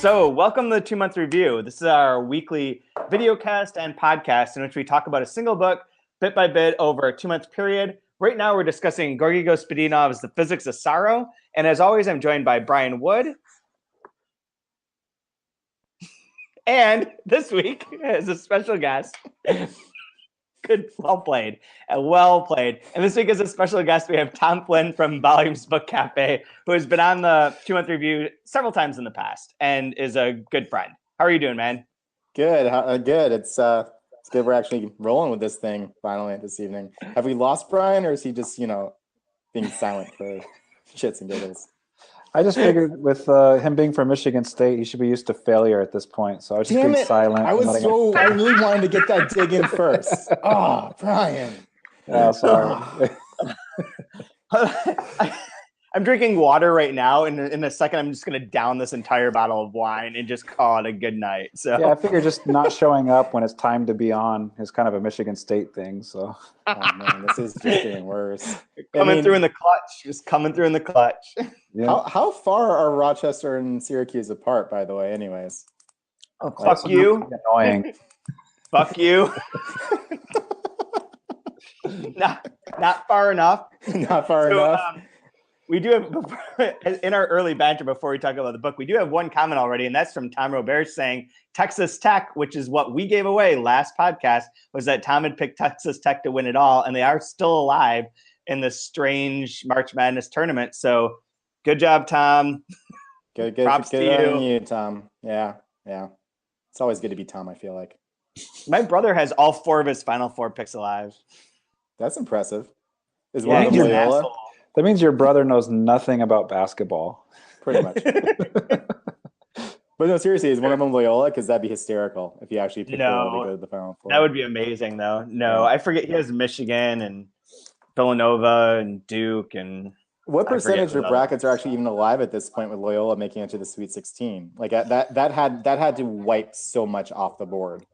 So welcome to the 2-month review. This is our weekly video cast and podcast in which we talk about a single book bit by bit over a 2-month period. Right now we're discussing Gospodinov's The Physics of Sorrow. And as always, I'm joined by Brian Wood. And this week is a special guest. Good, well played. And this week is a special guest. We have Tom Flynn from Volumes Bookcafe, who has been on the 2-month review several times in the past and is a good friend. How are you doing, man? Good, good. It's good we're actually rolling with this thing finally this evening. Have we lost Brian, or is he just, being silent for shits and giggles? I just figured with him being from Michigan State, he should be used to failure at this point. So I was just being silent. I really wanted to get that dig in first. Oh, Brian. Oh, sorry. I'm drinking water right now, and in a second, I'm just going to down this entire bottle of wine and just call it a good night. So yeah, I figure just not showing up when it's time to be on is kind of a Michigan State thing. So oh man, this is just getting worse. Coming through in the clutch. Yeah. How far are Rochester and Syracuse apart, by the way? Anyways, oh, fuck you. Annoying. Fuck you. Not far enough. Not far enough. We do have, in our early banter before we talk about the book, we do have one comment already, and that's from Tom Robert saying Texas Tech, which is what we gave away last podcast, was that Tom had picked Texas Tech to win it all, and they are still alive in this strange March Madness tournament. So good job, Tom. Good. Props to you, Tom. Yeah. It's always good to be Tom, I feel like. My brother has all 4 of his Final Four picks alive. That's impressive. Is one of them Loyola? That means your brother knows nothing about basketball. Pretty much. But no, seriously, is one of them Loyola? Because that'd be hysterical if you actually picked Loyola to go to the Final Four. That would be amazing, though. No, I forget he has Michigan and Villanova and Duke and. What percentage of brackets are actually even alive at this point with Loyola making it to the Sweet 16? Like that had to wipe so much off the board.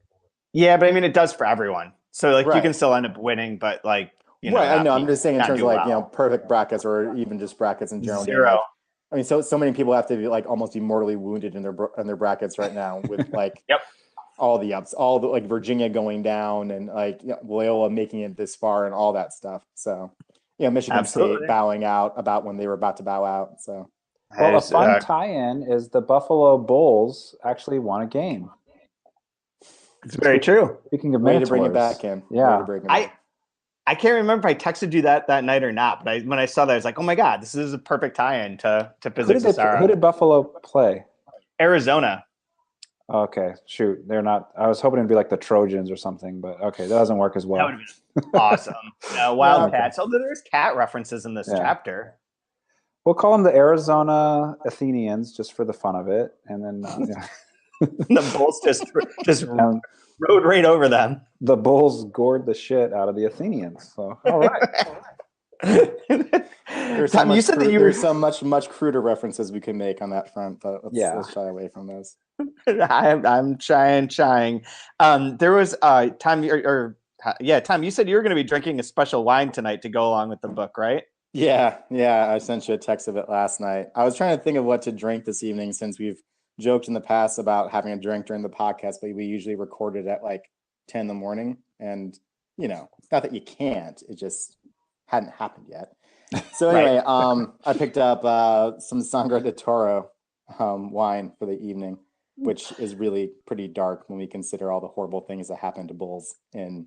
Yeah, but I mean it does for everyone. So like you can still end up winning, but like I know. I'm just saying in terms of like perfect brackets or even just brackets in general. 0. I mean, so many people have to be like almost be mortally wounded in their brackets right now with like all the ups, all the like Virginia going down and like Loyola making it this far and all that stuff. So. Michigan State bowing out about when they were about to bow out. So, well, a fun tie-in is the Buffalo Bulls actually won a game. It's very true. Speaking of way to bring it back in. Yeah, I can't remember if I texted you that night or not, but when I saw that, I was like, oh my god, this is a perfect tie-in to Physics of Sorrow. Who did Buffalo play? Arizona. Okay, shoot, they're not. I was hoping it'd be like the Trojans or something, but okay, that doesn't work as well. That would have been awesome. Wildcats. Although there's cat references in this chapter. We'll call them the Arizona Athenians just for the fun of it, and then the Bulls just rode right over them. The Bulls gored the shit out of the Athenians. So all right. There's some much cruder references we can make on that front, but let's shy away from those. I'm trying. There was Tom, Tom, you said you were going to be drinking a special wine tonight to go along with the book, right? Yeah. I sent you a text of it last night. I was trying to think of what to drink this evening since we've joked in the past about having a drink during the podcast, but we usually record it at like 10 in the morning, and not that you can't, it just hadn't happened yet. So anyway, I picked up some Sangre de Toro wine for the evening, which is really pretty dark when we consider all the horrible things that happened to bulls in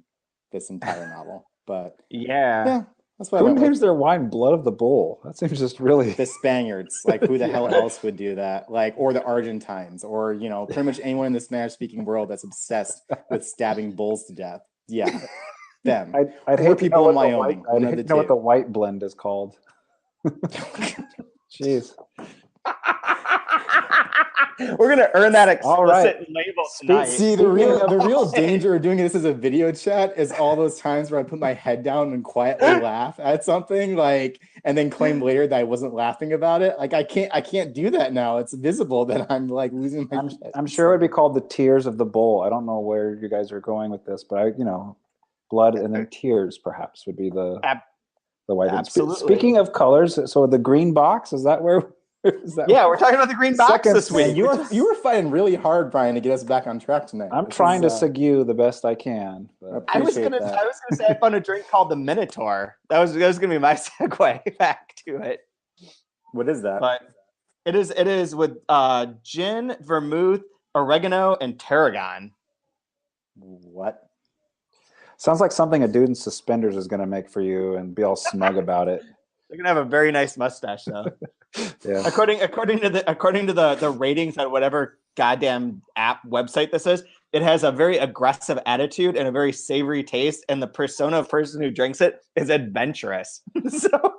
this entire novel. But yeah, that's what. Who names their wine "Blood of the Bull"? That seems just really the Spaniards. Like, who the hell else would do that? Like, or the Argentines, or pretty much anyone in the Spanish-speaking world that's obsessed with stabbing bulls to death. Yeah. Them. I'd hate people in Wyoming. I'd hate to know what the white blend is called. Jeez. We're gonna earn that explicit label tonight. See, the real danger of doing this as a video chat is all those times where I put my head down and quietly laugh at something, like, and then claim later that I wasn't laughing about it. Like, I can't do that now. It's visible that I'm like losing my. I'm sure it would be called the Tears of the Bull. I don't know where you guys are going with this, but blood and then tears perhaps would be the white. Absolutely. Speaking of colors, so the green box, is that where Yeah, we're talking about the green box Second this week. Man, you were fighting really hard, Brian, to get us back on track tonight. I'm trying to segue the best I can. But I was gonna say I found a drink called the Minotaur. That was gonna be my segue back to it. What is that? But it is with gin, vermouth, oregano, and tarragon. What? sounds like something a dude in suspenders is going to make for you and be all smug about it. They're gonna have a very nice mustache, though. Yeah. According to the ratings on whatever goddamn app website this is, it has a very aggressive attitude and a very savory taste, and the persona of person who drinks it is adventurous. So,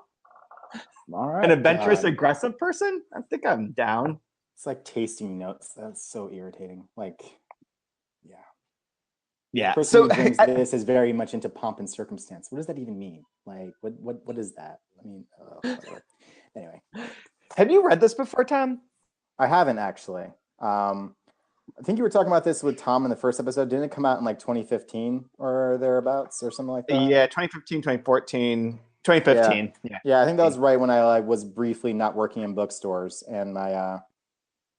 All right. an adventurous, aggressive person? I think I'm down. It's like tasting notes. That's so irritating. Like, yeah. Yeah. The person So who drinks this is very much into pomp and circumstance. What does that even mean? Like, what is that? I mean, whatever. Anyway. Have you read this before, Tom? I haven't actually. I think you were talking about this with Tom in the first episode. Didn't it come out in like 2015 or thereabouts or something like that? Yeah, 2015, 2014, 2015. Yeah, I think that was right when I was briefly not working in bookstores and my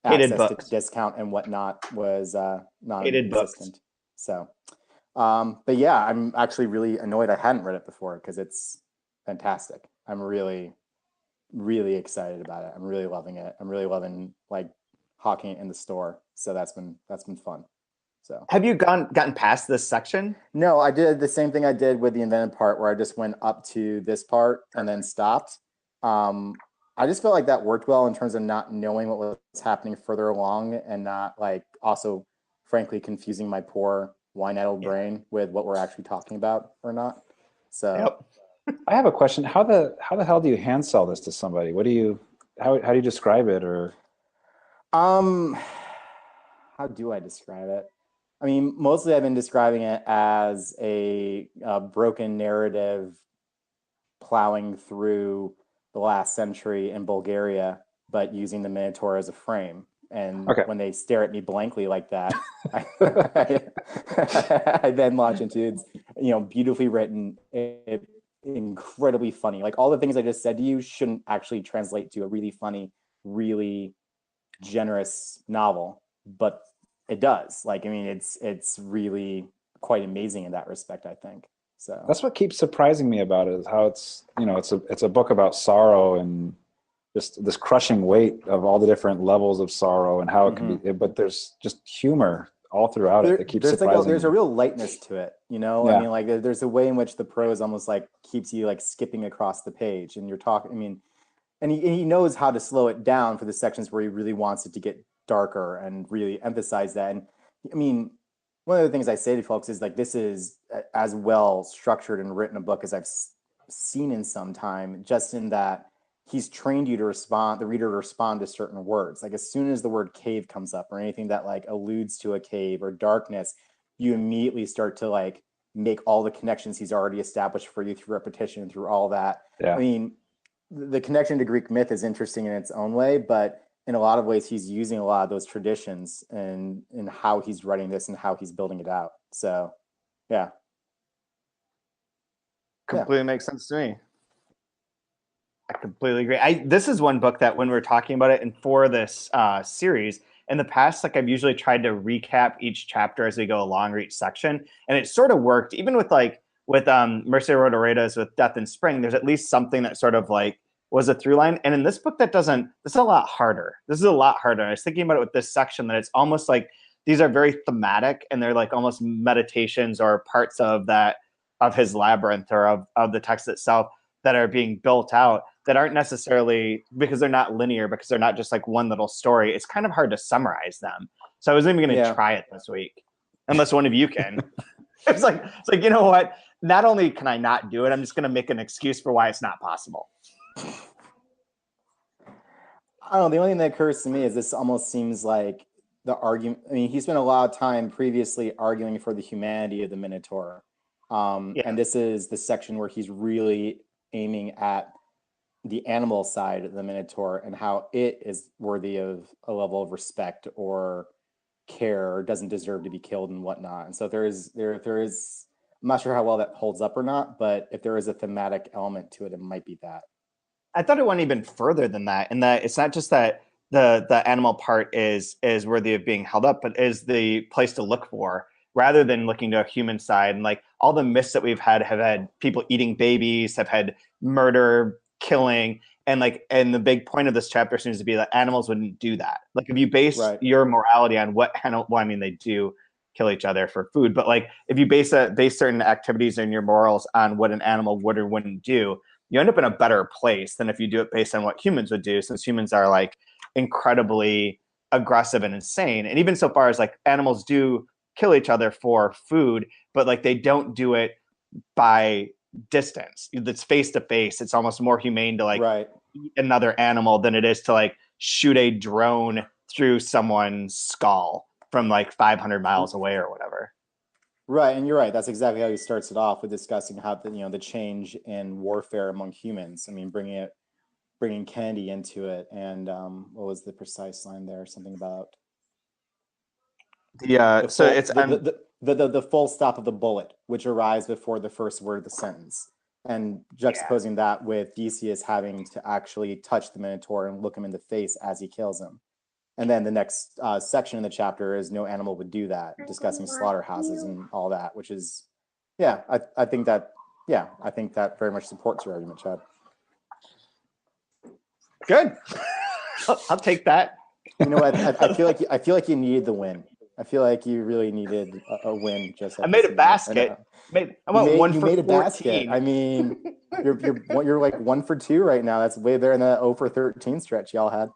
Hated access books. to discount and whatnot was Hated books. non-existent. So, but yeah, I'm actually really annoyed I hadn't read it before because it's fantastic. I'm really, really excited about it. I'm really loving it. I'm really loving like hawking it in the store. So that's been fun. So Have you gotten past this section? no, I did the same thing I did with the invented part where I just went up to this part and then stopped. I just felt like that worked well in terms of not knowing what was happening further along and not like also frankly confusing my poor wine-addled brain with what we're actually talking about or not. So I have a question. How the hell do you hand sell this to somebody? How do you describe it? Or how do I describe it? I mean, mostly I've been describing it as a broken narrative plowing through the last century in Bulgaria, but using the Minotaur as a frame. And when they stare at me blankly like that, I then launch into it's, beautifully written, incredibly funny. Like all the things I just said to you shouldn't actually translate to a really funny, really generous novel, but it does. Like, I mean, it's really quite amazing in that respect, I think. So that's what keeps surprising me about it, is how it's a book about sorrow and just this crushing weight of all the different levels of sorrow and how it can be, but there's just humor all throughout it that keeps surprising me. There's a real lightness to it, Yeah. I mean, like there's a way in which the prose almost like keeps you like skipping across the page and you're talking, I mean, and he knows how to slow it down for the sections where he really wants it to get darker and really emphasize that. And I mean, one of the things I say to folks is like, this is as well structured and written a book as I've seen in some time, just in that he's trained you to respond, the reader to respond to certain words. Like as soon as the word cave comes up or anything that like alludes to a cave or darkness, you immediately start to like make all the connections he's already established for you through repetition, through all that. Yeah. I mean, the connection to Greek myth is interesting in its own way, but in a lot of ways, he's using a lot of those traditions and in how he's writing this and how he's building it out. So, yeah. Completely makes sense to me. I completely agree. This is one book that when we're talking about it and for this series, in the past, like I've usually tried to recap each chapter as we go along or each section. And it sort of worked, even with Mercy Rodoreda's with Death in Spring, there's at least something that sort of like was a through line. And in this book, this is a lot harder. This is a lot harder. I was thinking about it with this section that it's almost like these are very thematic and they're like almost meditations or parts of his labyrinth or of the text itself that are being built out that aren't necessarily, because they're not linear, because they're not just like one little story. It's kind of hard to summarize them. So I wasn't even going to try it this week, unless one of you can. It's like, you know what? Not only can I not do it, I'm just going to make an excuse for why it's not possible. I don't know. The only thing that occurs to me is this almost seems like the argument. I mean, he spent a lot of time previously arguing for the humanity of the Minotaur. And this is the section where he's really aiming at the animal side of the Minotaur and how it is worthy of a level of respect or care or doesn't deserve to be killed and whatnot. And so there is, I'm not sure how well that holds up or not, but if there is a thematic element to it, it might be that. I thought it went even further than that, in that it's not just that the animal part is worthy of being held up, but is the place to look for rather than looking to a human side. And like all the myths that we've had have had people eating babies, have had murder, killing, and the big point of this chapter seems to be that animals wouldn't do that. Like if you base your morality on what animal, well, I mean, they do kill each other for food, but like if you base certain activities and your morals on what an animal would or wouldn't do, you end up in a better place than if you do it based on what humans would do, since humans are like incredibly aggressive and insane. And even so far as like animals do kill each other for food, but like they don't do it by distance. It's face to face. It's almost more humane to like eat another animal than it is to like shoot a drone through someone's skull from like 500 miles away or whatever. Right, and you're right. That's exactly how he starts it off with discussing how the change in warfare among humans. I mean, bringing Kennedy into it, and what was the precise line there? Something about the full stop of the bullet, which arrives before the first word of the sentence, and juxtaposing that with Theseus having to actually touch the Minotaur and look him in the face as he kills him. And then the next section in the chapter is no animal would do that, discussing slaughterhouses and all that, which is, I think that very much supports your argument, Chad. Good. I'll take that. You know what? I feel like you needed the win. I feel like you really needed a win. I made a basket. You made a basket. I mean, you're like 1 for 2 right now. That's way better than that 0 for 13 stretch y'all had.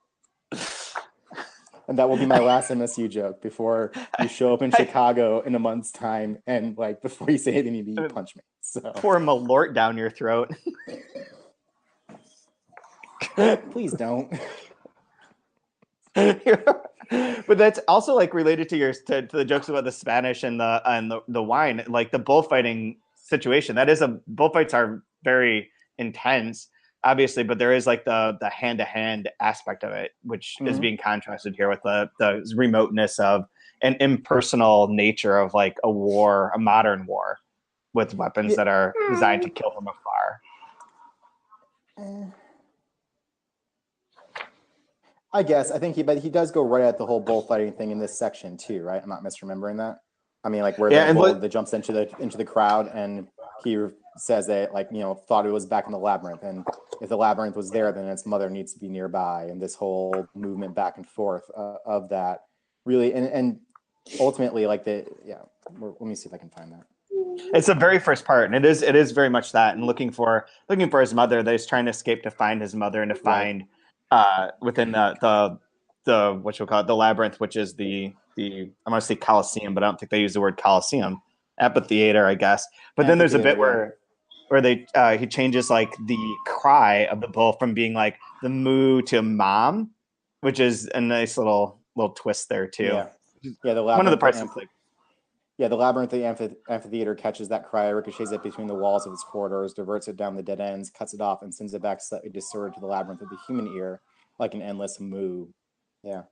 And that will be my last MSU joke before you show up in Chicago in a month's time, and like before you say anything, you punch me. So pour Malort down your throat. Please don't. But that's also like related to the jokes about the Spanish and the wine, like the bullfighting situation. Bullfights are very intense, obviously, but there is like the hand-to-hand aspect of it, which is being contrasted here with the remoteness of an impersonal nature of like a modern war with weapons that are designed to kill from afar. I guess. I think he does go right at the whole bullfighting thing in this section too, right? I'm not misremembering that. I mean, like where the bull that jumps into the crowd, and he says that thought it was back in the labyrinth, and if the labyrinth was there, then its mother needs to be nearby, and this whole movement back and forth of that really, and ultimately like let me see if I can find that. It's the very first part, and it is very much that, and looking for his mother. That he's trying to escape to find his mother and to find within the what you call it, the labyrinth, which is the I want to say Colosseum, but I don't think they use the word Colosseum. Amphitheater, I guess. But then there's a bit where he changes like the cry of the bull from being like the moo to mom, which is a nice little twist there too. Yeah, the one of the parts. The labyrinth, the amphitheater catches that cry, ricochets it between the walls of its corridors, diverts it down the dead ends, cuts it off, and sends it back slightly distorted to the labyrinth of the human ear, like an endless moo. Yeah.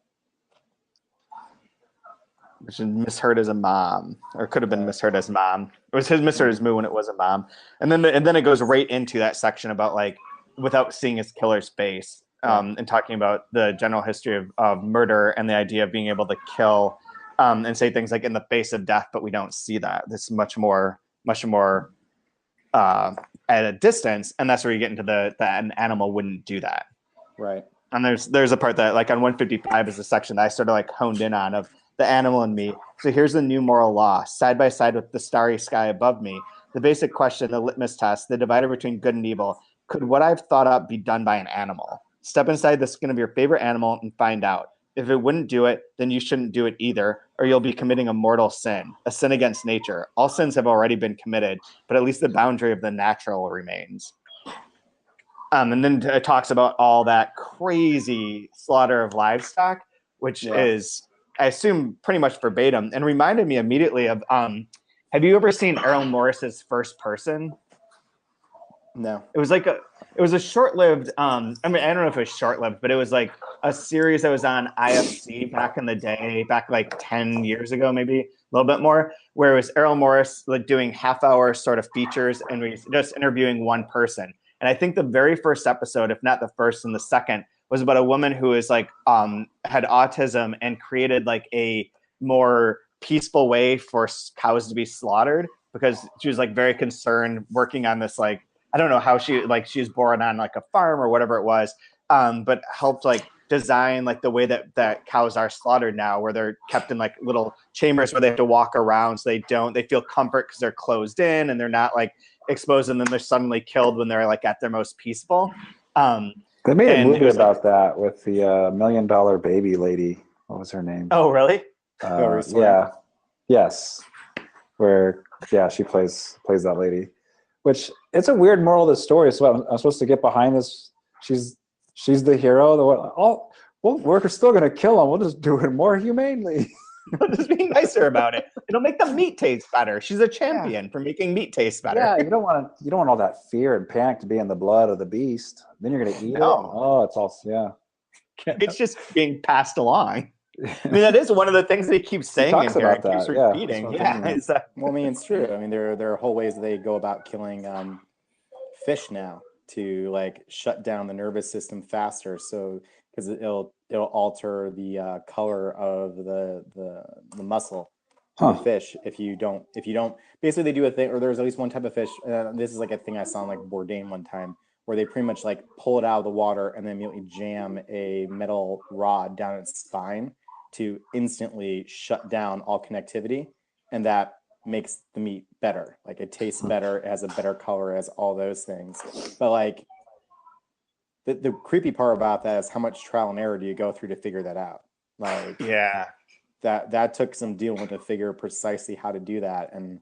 Which is misheard as a mom, or could have been misheard as mom. It was misheard as moo when it was a mom. And then it goes right into that section about like without seeing his killer's face, and talking about the general history of murder and the idea of being able to kill. And say things like in the face of death, but we don't see that. This much more at a distance, and that's where you get into that an animal wouldn't do that. Right. And there's a part that like on 155 is a section that I sort of like honed in on of the animal and me. So here's the new moral law, side by side with the starry sky above me. The basic question, the litmus test, the divider between good and evil. Could what I've thought up be done by an animal? Step inside the skin of your favorite animal and find out. If it wouldn't do it, then you shouldn't do it either, or you'll be committing a mortal sin, a sin against nature. All sins have already been committed, but at least the boundary of the natural remains. And then it talks about all that crazy slaughter of livestock, which is, I assume, pretty much verbatim, and reminded me immediately of, have you ever seen Errol Morris's First Person? No. It was a short-lived, I mean, I don't know if it was short-lived, but it was like a series that was on IFC back in the day, back like 10 years ago, maybe a little bit more, where it was Errol Morris like doing half-hour sort of features, and we just interviewing one person. And I think the very first episode, if not the first and the second, was about a woman who is like had autism and created like a more peaceful way for cows to be slaughtered, because she was like very concerned working on this, like, I don't know how she was born on like a farm or whatever it was, but helped like design like the way that cows are slaughtered now, where they're kept in like little chambers where they have to walk around, so they feel comfort because they're closed in and they're not like exposed, and then they're suddenly killed when they're like at their most peaceful. They made a movie about that with the $1 Million Baby lady. What was her name? Oh, really? Yeah. Yes. Where she plays that lady. Which, it's a weird moral of the story. So I'm supposed to get behind this. She's the hero. We're still going to kill him. We'll just do it more humanely. Just being nicer about it. It'll make the meat taste better. She's a champion for making meat taste better. Yeah, you don't want all that fear and panic to be in the blood of the beast. Then you're going to eat it. Oh, it's all It's just being passed along. I mean, that is one of the things that he keeps saying in here. He keeps repeating. Well, I mean, it's true. I mean, there are whole ways they go about killing fish now to like shut down the nervous system faster. So because it'll alter the color of the muscle of the fish if you don't. Basically, they do a thing, or there's at least one type of fish. This is like a thing I saw in like Bourdain one time, where they pretty much like pull it out of the water and then immediately jam a metal rod down its spine to instantly shut down all connectivity, and that makes the meat better. Like it tastes better, it has a better color, it has all those things. But like the creepy part about that is how much trial and error do you go through to figure that out? Like that took some dealing to figure precisely how to do that. And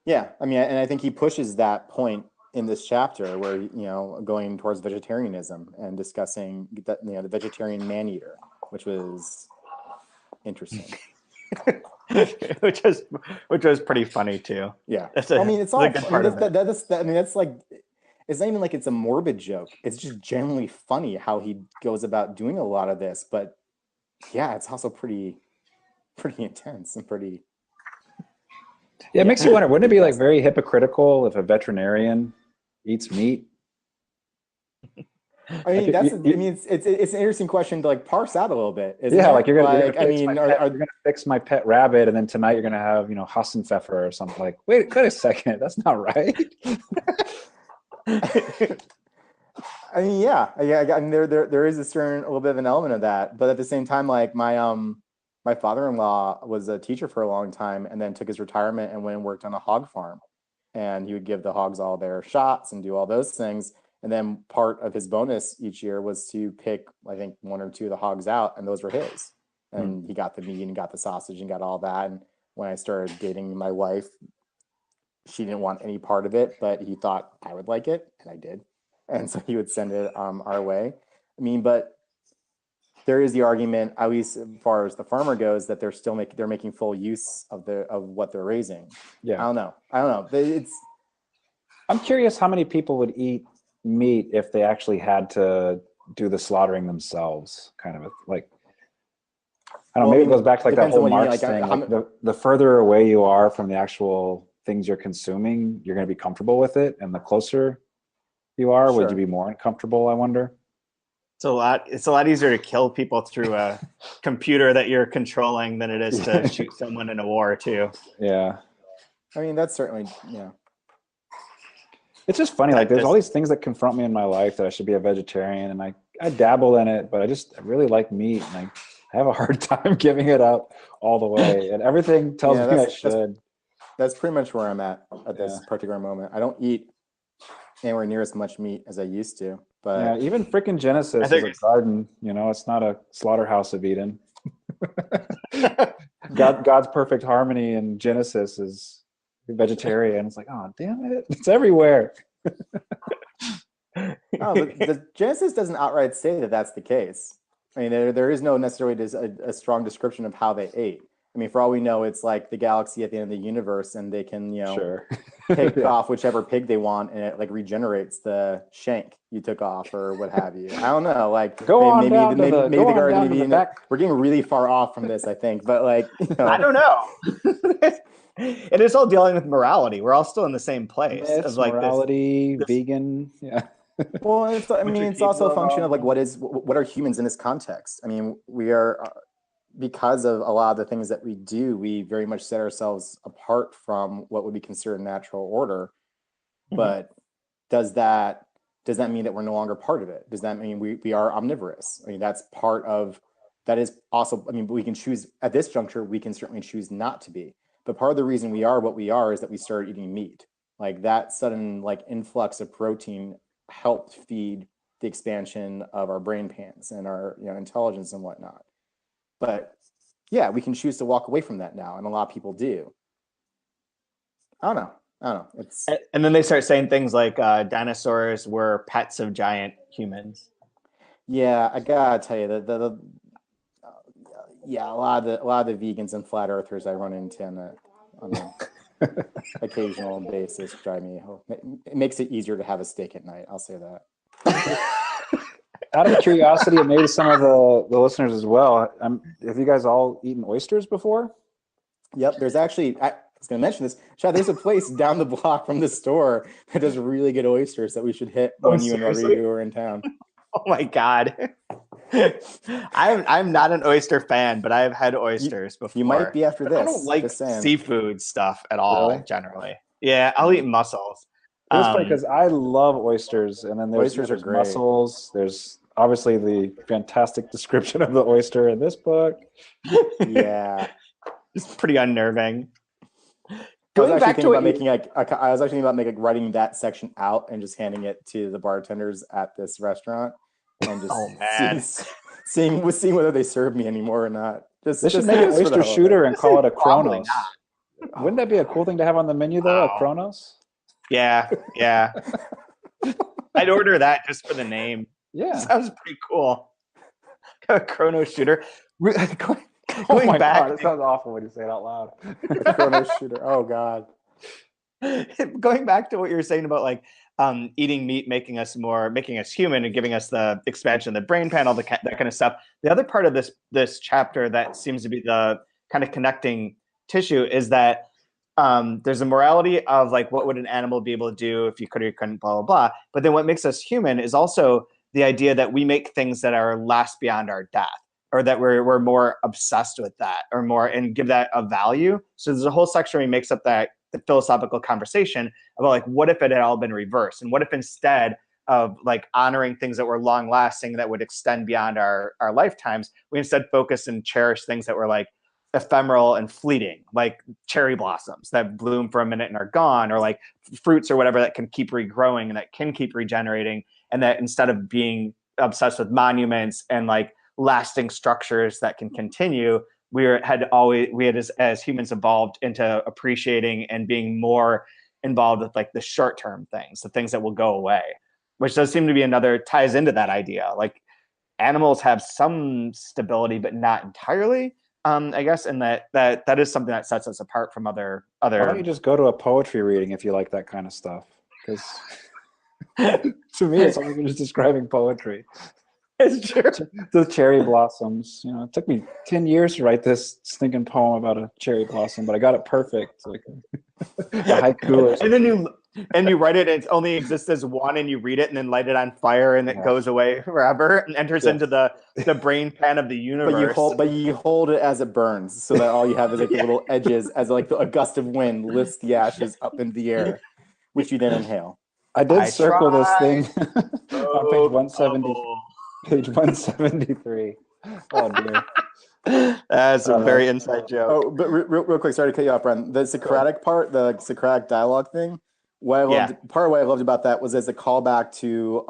I mean, and I think he pushes that point in this chapter where, going towards vegetarianism and discussing that, the vegetarian man-eater, which was interesting. which was pretty funny too. Yeah. It's all good part of it. That's like, it's not even like it's a morbid joke. It's just generally funny how he goes about doing a lot of this. But yeah, it's also pretty intense and pretty. Yeah, it makes you wonder, wouldn't it be like very hypocritical if a veterinarian eats meat? I mean, it's an interesting question to like parse out a little bit. Like you're gonna fix my pet rabbit, and then tonight you're gonna have Hassenpfeffer or something. Like, wait a second, that's not right. I mean, I mean, there is a little bit of an element of that, but at the same time, like my father-in-law was a teacher for a long time, and then took his retirement and went and worked on a hog farm, and he would give the hogs all their shots and do all those things. And then part of his bonus each year was to pick, I think, 1 or 2 of the hogs out, and those were his. And he got the meat and got the sausage and got all that. And when I started dating my wife, she didn't want any part of it, but he thought I would like it, and I did. And so he would send it our way. I mean, but there is the argument, at least as far as the farmer goes, that they're making full use of what they're raising. Yeah, I don't know. I'm curious how many people would eat meat if they actually had to do the slaughtering themselves, kind of like, I don't know, maybe it goes back to like that whole Marx thing. The further away you are from the actual things you're consuming, you're going to be comfortable with it, and the closer you are, would you be more uncomfortable, I wonder? It's a lot easier to kill people through a computer that you're controlling than it is to shoot someone in a war too. Yeah, I mean, that's certainly It's just funny, like there's all these things that confront me in my life that I should be a vegetarian, and I dabble in it, but I really like meat, and I have a hard time giving it up all the way, and everything tells me I should. That's pretty much where I'm at this particular moment. I don't eat anywhere near as much meat as I used to, but even freaking Genesis is a garden, it's not a slaughterhouse of Eden. God's perfect harmony in Genesis is vegetarian. It's like, oh damn it, it's everywhere. But the Genesis doesn't outright say that that's the case. I mean, there is no necessarily a strong description of how they ate. I mean, for all we know, it's like the galaxy at the end of the universe, and they can, Sure. pick off whichever pig they want, and it like regenerates the shank you took off or what have you. I don't know. Like maybe the Garden of Eden. We're getting really far off from this, I think. But like, I don't know. It is all dealing with morality. We're all still in the same place Myths, of like morality, this vegan. Yeah. Well, it's also a function of like what are humans in this context? I mean, we are because of a lot of the things that we do, we very much set ourselves apart from what would be considered natural order. But does that mean that we're no longer part of it? Does that mean we are omnivorous? I mean, that is also, I mean, we can choose at this juncture, we can certainly choose not to be. But part of the reason we are what we are is that we started eating meat. Like that sudden like influx of protein helped feed the expansion of our brain pans and our intelligence and whatnot. But yeah, we can choose to walk away from that now, and a lot of people do. I don't know. And then they start saying things like dinosaurs were pets of giant humans. Yeah, I gotta tell you that a lot of the vegans and flat earthers I run into on a occasional basis drive me home. It makes it easier to have a steak at night. I'll say that. Out of curiosity, and maybe some of the listeners as well, have you guys all eaten oysters before? Yep. There's actually, I was going to mention this. Chad, there's a place down the block from the store that does really good oysters that we should hit when you and Rodrigo are in town. Oh my God. I'm not an oyster fan, but I've had oysters before. You might be after this. I don't like seafood stuff at all, generally. Yeah, I'll eat mussels. It was funny because I love oysters, and then there's great. mussels. There's obviously the fantastic description of the oyster in this book. Yeah, it's pretty unnerving. I was actually thinking about writing that section out and just handing it to the bartenders at this restaurant, and just seeing whether they serve me anymore or not. They should make an oyster shooter and call it a Kronos. Wouldn't that be a cool thing to have on the menu though? A Kronos. Yeah. I'd order that just for the name. Yeah. Sounds pretty cool. A chrono shooter. Going back. It sounds awful when you say it out loud. A chrono shooter. Oh God. Going back to what you were saying about like eating meat making us human and giving us the expansion of the brain panel, that kind of stuff. The other part of this chapter that seems to be the kind of connecting tissue is that there's a morality of like what would an animal be able to do if you could or you couldn't, blah blah blah. But then what makes us human is also the idea that we make things that are last beyond our death, or that we're more obsessed with that, or more, and give that a value. So there's a whole section where he makes up the philosophical conversation about like what if it had all been reversed, and what if instead of like honoring things that were long lasting that would extend beyond our lifetimes, we instead focus and cherish things that were like ephemeral and fleeting, like cherry blossoms that bloom for a minute and are gone, or like fruits or whatever that can keep regrowing and that can keep regenerating, and that instead of being obsessed with monuments and like lasting structures that can continue, we had as humans evolved into appreciating and being more involved with like the short-term things, the things that will go away, which does seem to be ties into that idea. Like animals have some stability, but not entirely. I guess, and that is something that sets us apart from other. Why don't you just go to a poetry reading if you like that kind of stuff? Because to me, it's like you're just describing poetry. It's true. The cherry blossoms. It took me 10 years to write this stinking poem about a cherry blossom, but I got it perfect. Like a haiku. And then you write it, and it only exists as one, and you read it, and then light it on fire, and it goes away forever and enters into the brain pan of the universe. But you hold it as it burns, so that all you have is like the little edges, as like a gust of wind lifts the ashes up into the air, which you then inhale. I did circle this thing on page 170. Page 173. Oh dear. That's a very inside joke. Oh, but real quick, sorry to cut you off, Bren. The Socratic part, the Socratic dialogue thing, part of what I loved about that was as a callback to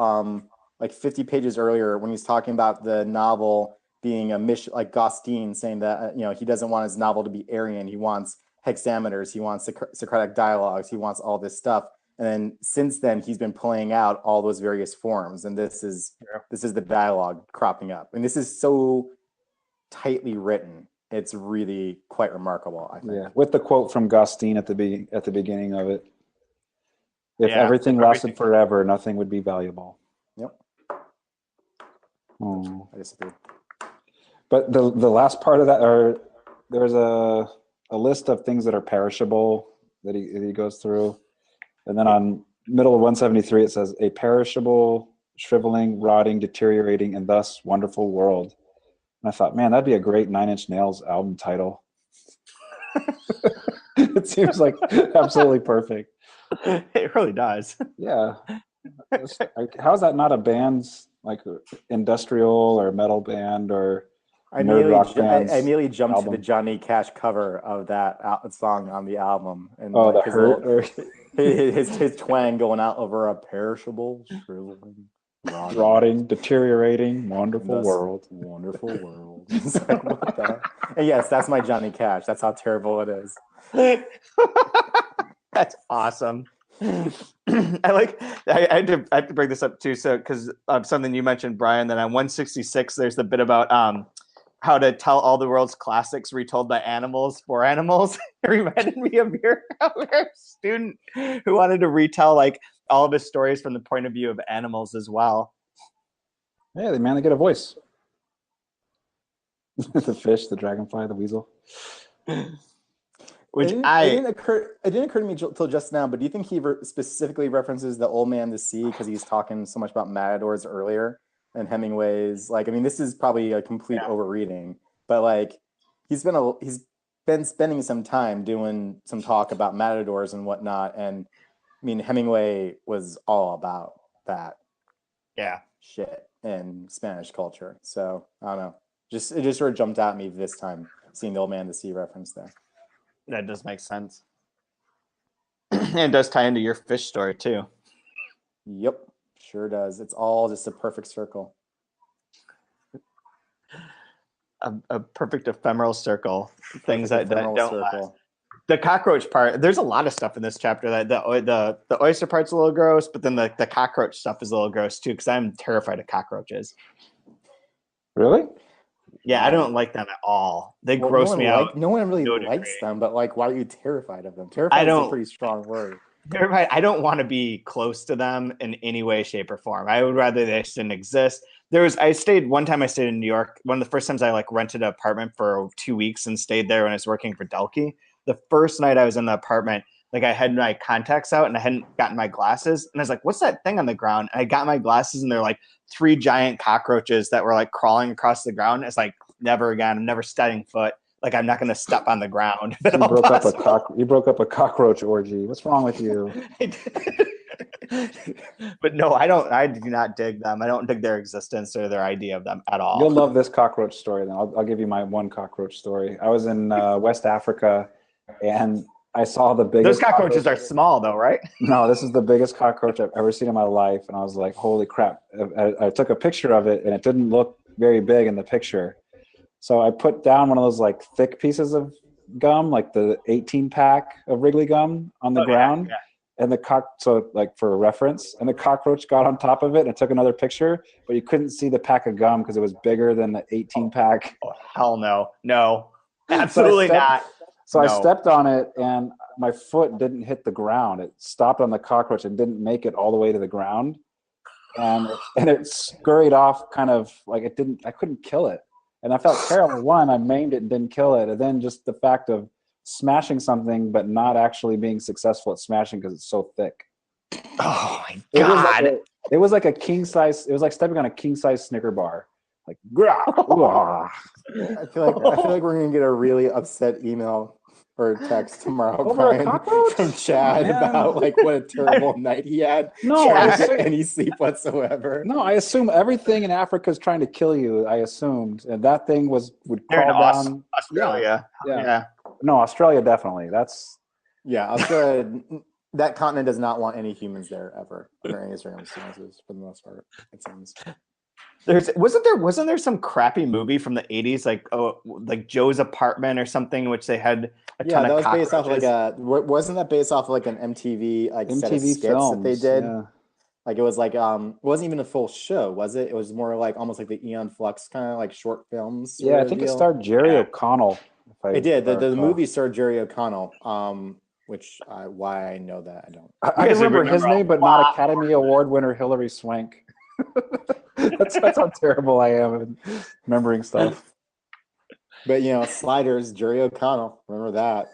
like 50 pages earlier when he's talking about the novel being a mission, like Gospodinov saying that he doesn't want his novel to be Aryan. He wants hexameters. He wants Socratic dialogues. He wants all this stuff. And then since then, he's been playing out all those various forms, and this is the dialogue cropping up, and this is so tightly written. it's really quite remarkable, I think. Yeah, with the quote from Gospodinov at the beginning of it. If everything lasted forever, nothing would be valuable. Yep. Oh. I disagree. But the last part of that, or there's a list of things that are perishable that he goes through, and then on middle of 173 it says a perishable, shriveling, rotting, deteriorating, and thus wonderful world. And I thought, man, that'd be a great Nine Inch Nails album title. It seems like absolutely perfect. It really does. Yeah. How is that not a band's like industrial or metal band or nerd rock band? I immediately jumped to the Johnny Cash cover of that song on the album, and the hurt, his twang going out over a perishable, shriveling, rotting, deteriorating, wonderful world. Wonderful world. Like, what the? And yes, that's my Johnny Cash. That's how terrible it is. That's awesome. I had to bring this up too, so because something you mentioned, Brian, that on 166 there's the bit about how to tell all the world's classics retold by animals for animals. It reminded me of your student who wanted to retell like all of his stories from the point of view of animals as well. Yeah, man, they get a voice. The fish, the dragonfly, the weasel. Which it didn't occur to me till just now, but do you think he specifically references the Old Man to Sea because he's talking so much about matadors earlier and Hemingway's? Like, I mean, this is probably a complete overreading, but like he's been spending some time doing some talk about matadors and whatnot, and I mean Hemingway was all about that shit in Spanish culture. So I don't know, it just sort of jumped at me this time seeing the Old Man to Sea reference there. That does make sense. And it does tie into your fish story too. Yep, sure does. It's all just a perfect circle. A perfect ephemeral circle. Things that don't last. The cockroach part, there's a lot of stuff in this chapter that the oyster part's a little gross, but then the cockroach stuff is a little gross too, because I'm terrified of cockroaches. Really? Yeah, I don't like them at all. They gross me out. No one really likes them, but like, why are you terrified of them? Terrified is a pretty strong word. Terrified. I don't want to be close to them in any way, shape, or form. I would rather they just didn't exist. I stayed in New York. One of the first times I like rented an apartment for 2 weeks and stayed there when I was working for Delkey. The first night I was in the apartment, like I had my contacts out and I hadn't gotten my glasses. And I was like, what's that thing on the ground? And I got my glasses and they're like 3 giant cockroaches that were like crawling across the ground. It's like, never again. I'm never stepping foot. Like I'm not going to step on the ground. You broke up a cockroach orgy. What's wrong with you? But no, I do not dig them. I don't dig their existence or their idea of them at all. You'll love this cockroach story. Then I'll give you my one cockroach story. I was in West Africa and I saw the biggest. Those cockroaches are small though, right? No, this is the biggest cockroach I've ever seen in my life. And I was like, holy crap. I took a picture of it and it didn't look very big in the picture. So I put down one of those like thick pieces of gum, like the 18 pack of Wrigley gum on the ground. Yeah. And so like for reference, and the cockroach got on top of it and took another picture, but you couldn't see the pack of gum because it was bigger than the 18 pack. Oh, hell no. No, absolutely not. So I stepped on it and my foot didn't hit the ground. It stopped on the cockroach and didn't make it all the way to the ground. And it scurried off kind of like I couldn't kill it. And I felt terrible. One, I maimed it and didn't kill it. And then just the fact of smashing something, but not actually being successful at smashing because it's so thick. Oh my God. It was like a king size. It was like stepping on a king size Snicker bar. Like, I feel like we're going to get a really upset email or text tomorrow, Brian, from Chad about like what a terrible night he had. No, any sleep whatsoever. No, I assume everything in Africa is trying to kill you. I assumed, and that thing would crawl down. Australia, yeah. No, Australia definitely. Australia. That continent does not want any humans there ever under any circumstances, for the most part. It seems. Wasn't there some crappy movie from the 80s like Joe's Apartment or something in which they had a ton of that was based off wasn't that based off like an MTV set of skits films, that they did? Like it was like it wasn't even a full show, was it? It was more like almost like the Eon Flux kind of like short films. Yeah, I think it starred Jerry O'Connell. It did. The movie starred Jerry O'Connell, which why I know that I don't. I can remember his name, but not Academy Award winner Hilary Swank. that's how terrible I am at remembering stuff. But Sliders, Jerry O'Connell. Remember that?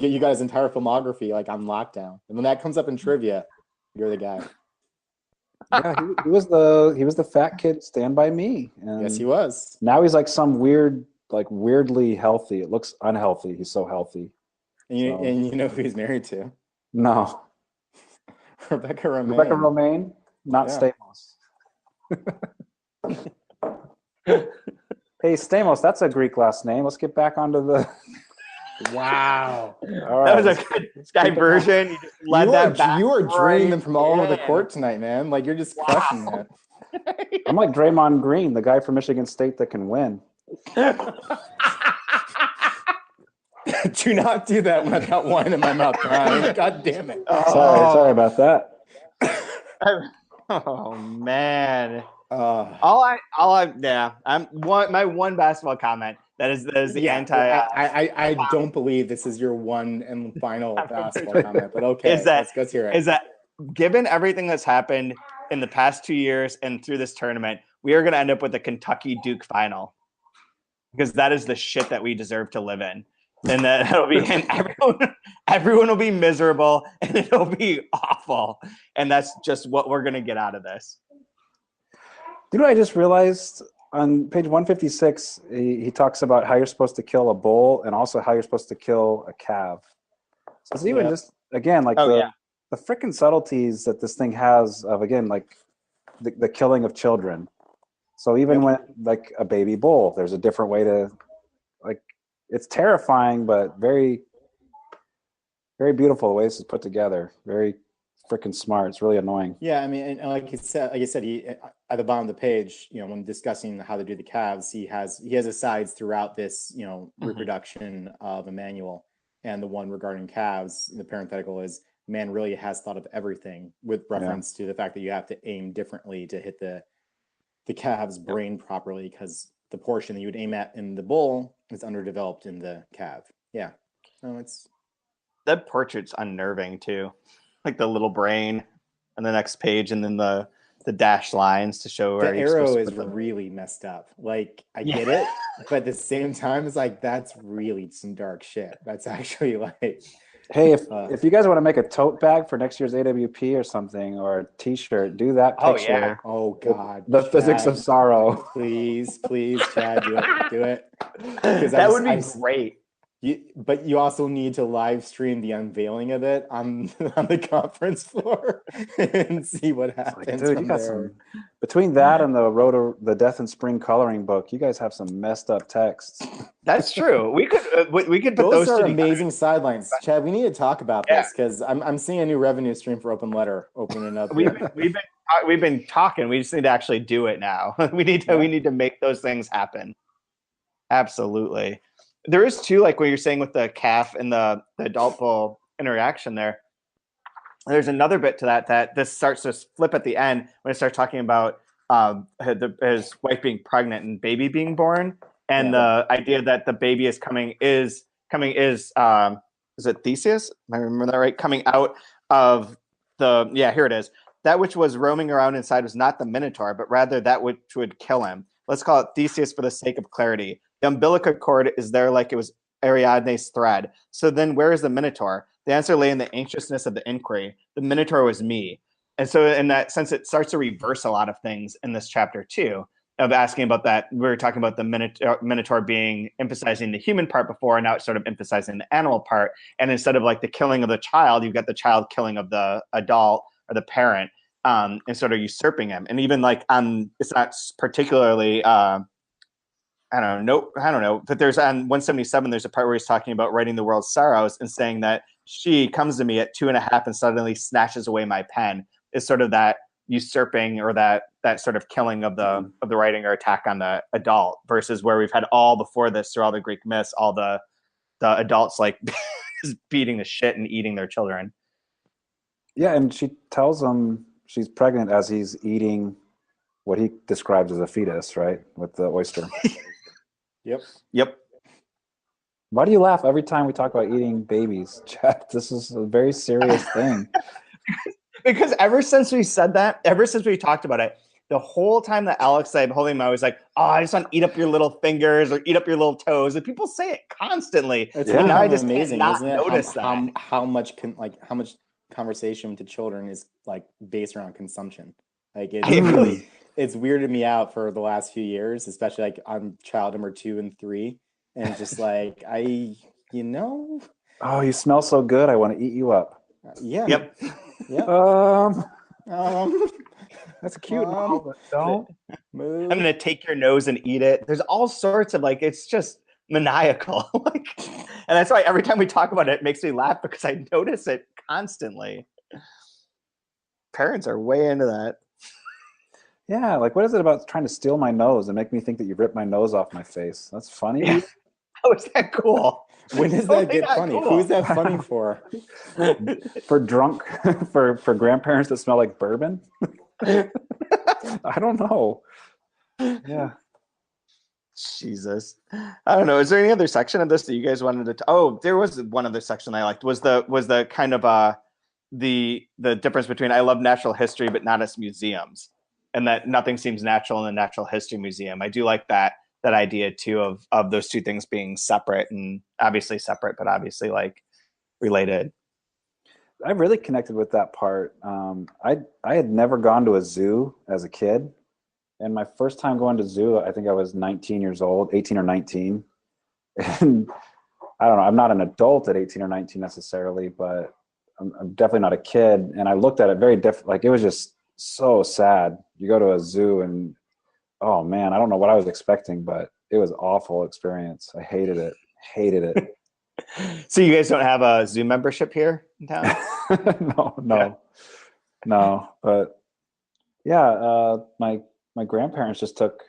You got his entire filmography like on lockdown. And when that comes up in trivia, you're the guy. Yeah, he was the fat kid Stand By Me. And yes, he was. Now he's like some weird, like weirdly healthy. It looks unhealthy. He's so healthy. And you know who he's married to? No. Rebecca Romaine. Rebecca Romaine, not Stamos. Hey, Stamos, that's a Greek last name. Let's get back onto the. Wow. Right. That was a good diversion. You just led that back. You are draining them from all over the court tonight, man. Like you're just crushing it. I'm like Draymond Green, the guy from Michigan State that can win. Do not do that when I've got wine in my mouth, Brian. God damn it. Sorry about that. Oh man. My one basketball comment that is the anti. I don't believe this is your one and final basketball comment, but okay, let's hear it. Is that given everything that's happened in the past 2 years and through this tournament, we are going to end up with a Kentucky Duke final because that is the shit that we deserve to live in, and that it'll be and everyone will be miserable and it'll be awful, and that's just what we're going to get out of this. You know, I just realized on page 156, he talks about how you're supposed to kill a bull and also how you're supposed to kill a calf. So it's even just, again, like the freaking subtleties that this thing has of, again, like the killing of children. So even when, like, a baby bull, there's a different way to, like, it's terrifying, but very, very beautiful the way this is put together. Very freaking smart. It's really annoying. Yeah, I mean, and like I said, he at the bottom of the page, when discussing how to do the calves, he has asides throughout this, reproduction of Emmanuel, and the one regarding calves, the parenthetical is man really has thought of everything with reference to the fact that you have to aim differently to hit the calf's brain properly because the portion that you would aim at in the bull is underdeveloped in the calf. Yeah, so it's that portrait's unnerving too. Like the little brain on the next page, and then the dashed lines to show where the arrow is really messed up. Like I get it, but at the same time, it's like that's really some dark shit. That's actually like, hey, if you guys want to make a tote bag for next year's AWP or something, or a T-shirt, do that picture. Oh God, the Physics of Sorrow. Please, Chad, do it. That would be great. But you also need to live stream the unveiling of it on the conference floor and see what happens. Like, dude, you got some between that and the Death in Spring coloring book. You guys have some messed up texts. That's true. We could put those are amazing sidelines. Chad, we need to talk about this because I'm seeing a new revenue stream for Open Letter opening up. We've been talking. We just need to actually do it now. We need to make those things happen. Absolutely. There is too, like what you're saying with the calf and the adult bull interaction there. There's another bit to that this starts to flip at the end when it starts talking about his wife being pregnant and baby being born, and the idea that the baby is coming is it Theseus? Am I remember that right? Coming out of here it is. That which was roaming around inside was not the minotaur, but rather that which would kill him. Let's call it Theseus for the sake of clarity. The umbilical cord is there like it was Ariadne's thread. So then where is the minotaur? The answer lay in the anxiousness of the inquiry. The minotaur was me. And so in that sense, it starts to reverse a lot of things in this chapter too, of asking about that. We were talking about the minotaur being emphasizing the human part before, and now it's sort of emphasizing the animal part. And instead of like the killing of the child, you've got the child killing of the adult or the parent, and sort of usurping him. And even like it's not particularly I don't know. But there's on 177, there's a part where he's talking about writing the world's sorrows and saying that she comes to me at 2.5 and suddenly snatches away my pen. Is sort of that usurping or that sort of killing of the writing or attack on the adult, versus where we've had all before this through all the Greek myths, all the adults like beating the shit and eating their children. Yeah, and she tells him she's pregnant as he's eating what he describes as a fetus, right? With the oyster. Yep. Why do you laugh every time we talk about eating babies, Chad? This is a very serious thing. Because ever since we said that, ever since we talked about it, the whole time that Alex I'm holding him, I was like, "Oh, I just want to eat up your little fingers or eat up your little toes." And people say it constantly. It's And now I just amazing, can't isn't not it? notice that. How much conversation to children is like based around consumption. Like it's weirded me out for the last few years, especially like I'm child number 2 and 3, and just like Oh, you smell so good. I want to eat you up. Yeah. Yep. That's cute. But don't move. I'm gonna take your nose and eat it. There's all sorts of like, it's just maniacal. Like, and that's why every time we talk about it, it makes me laugh because I notice it constantly. Parents are way into that. Yeah, like what is it about trying to steal my nose and make me think that you ripped my nose off my face? That's funny. Yeah. How is that cool? When does that get funny? Cool. Who's that funny for? For drunk, for grandparents that smell like bourbon? I don't know. Yeah. Jesus. I don't know. Is there any other section of this that you guys wanted to oh, there was one other section I liked. Was the kind of the difference between I love natural history but not as museums, and that nothing seems natural in the Natural History Museum. I do like that idea too of those two things being separate, and obviously separate, but obviously like related. I really connected with that part. I had never gone to a zoo as a kid, and my first time going to zoo, I think I was 19 years old, 18 or 19. And I don't know, I'm not an adult at 18 or 19 necessarily, but I'm definitely not a kid. And I looked at it very different. Like it was just so sad. You go to a zoo and oh man, I don't know what I was expecting, but it was an awful experience. I hated it. So you guys don't have a zoo membership here in town? No. But yeah, my grandparents just took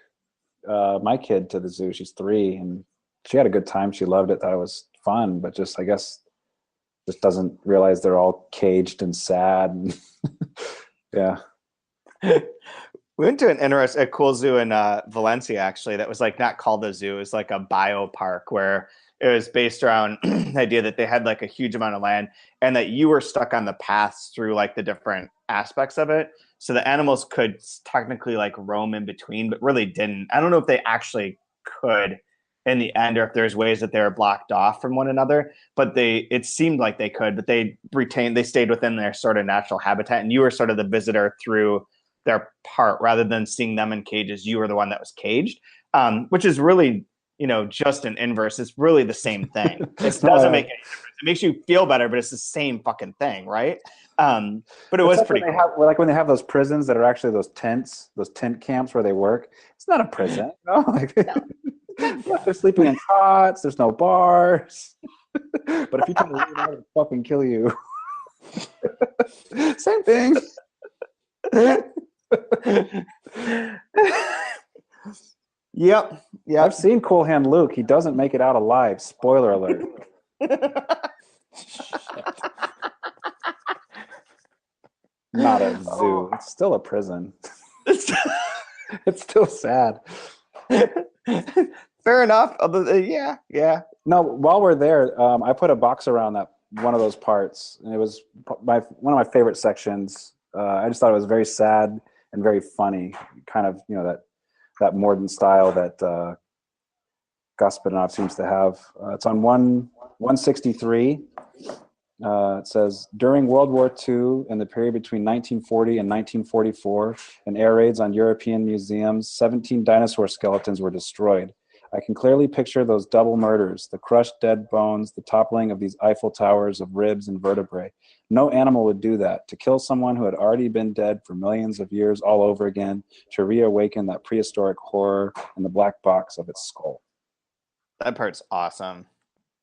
my kid to the zoo. She's 3, and she had a good time. She loved it. Thought it was fun, but just I guess just doesn't realize they're all caged and sad. Yeah. We went to a cool zoo in Valencia, actually, that was like not called a zoo. It was like a biopark where it was based around the idea that they had like a huge amount of land and that you were stuck on the paths through like the different aspects of it. So the animals could technically like roam in between, but really didn't. I don't know if they actually could in the end, or if there's ways that they were blocked off from one another, but it seemed like they could, but they stayed within their sort of natural habitat, and you were sort of the visitor through their part rather than seeing them in cages. You were the one that was caged, which is really, just an inverse. It's really the same thing. It doesn't make any difference. It makes you feel better, but it's the same fucking thing, right? But it was pretty cool. Like when they have those prisons that are actually those tent camps where they work. It's not a prison, They're sleeping in cots. There's no bars. But if you try to leave, I'm gonna fucking kill you. Same thing. Yep. I've seen Cool Hand Luke. He doesn't make it out alive. Spoiler alert. Not a zoo. It's still a prison. It's still sad. Fair enough. Yeah. No, while we're there, I put a box around that one of those parts, and it was one of my favorite sections. I just thought it was very sad and very funny, kind of that modern style that Gospodinov seems to have. It's on 163. It says, during World War II, in the period between 1940 and 1944, in air raids on European museums, 17 dinosaur skeletons were destroyed. I can clearly picture those double murders, the crushed dead bones, the toppling of these Eiffel Towers of ribs and vertebrae. No animal would do that. To kill someone who had already been dead for millions of years all over again, to reawaken that prehistoric horror in the black box of its skull. That part's awesome.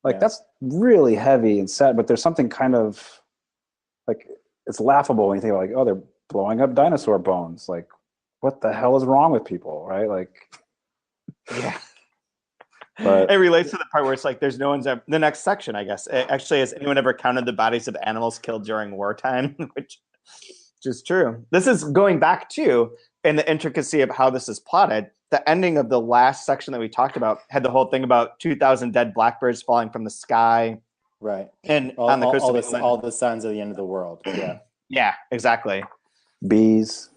That's really heavy and sad, but there's something kind of like, it's laughable when you think about like, oh, they're blowing up dinosaur bones. Like, what the hell is wrong with people, right? Like, yeah. But it relates to the part where it's like there's no one's ever, the next section, I guess. Actually, has anyone ever counted the bodies of animals killed during wartime? Which which is true. This is going back to, in the intricacy of how this is plotted, the ending of the last section that we talked about had the whole thing about 2,000 dead blackbirds falling from the sky. Right. And on the coast of England. All the signs of the end of the world. Yeah. Yeah, exactly. Bees.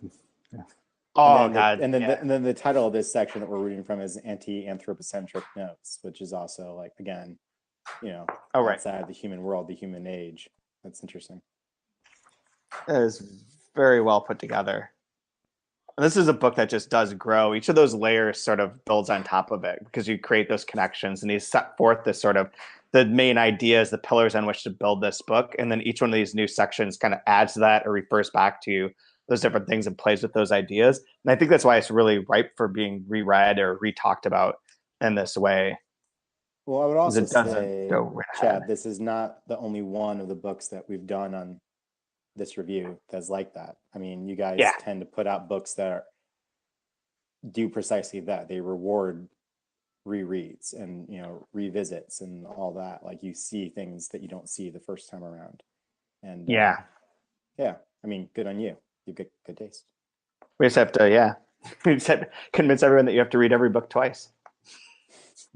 Oh, God. And then the title of this section that we're reading from is Anti-Anthropocentric Notes, which is also like, again, outside the human world, the human age. That's interesting. It is very well put together. And this is a book that just does grow. Each of those layers sort of builds on top of it because you create those connections, and you set forth this sort of the main ideas, the pillars on which to build this book. And then each one of these new sections kind of adds to that or refers back to those different things and plays with those ideas. And I think that's why it's really ripe for being reread or re-talked about in this way. Well, I would also say, Chad, this is not the only one of the books that we've done on this review that's like that. I mean, you guys tend to put out books that do precisely that. They reward rereads and revisits and all that. Like, you see things that you don't see the first time around. And I mean, good on you. You get good taste. We just have to we just have to convince everyone that you have to read every book twice.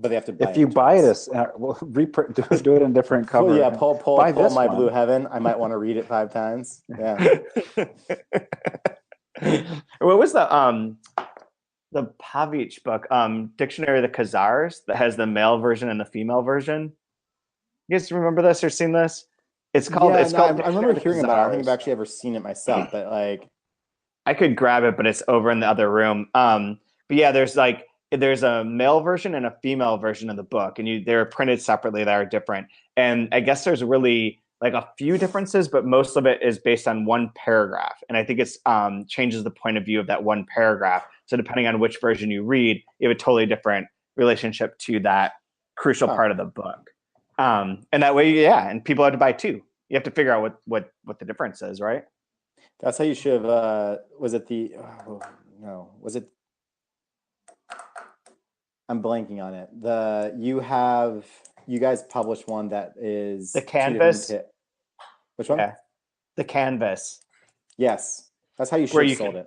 But they have to buy if you buy it, we'll do it in different cover. Well, yeah, pull my Blue Heaven. I might want to read it 5 times. Yeah. What was the Pavich book, Dictionary of the Khazars, that has the male version and the female version? You guys remember this or seen this? It's called. I remember hearing about it. I don't think I've actually ever seen it myself, but like, I could grab it, but it's over in the other room. But yeah, there's a male version and a female version of the book, and they're printed separately that are different. And I guess there's really like a few differences, but most of it is based on one paragraph. And I think it's changes the point of view of that one paragraph. So depending on which version you read, you have a totally different relationship to that crucial part of the book. And that way, and people have to buy 2. You have to figure out what the difference is, right? That's how you should have. Was it? I'm blanking on it. You guys published one that is the Canvas. Which one? Yeah. The Canvas. Yes, that's how you should have sold it.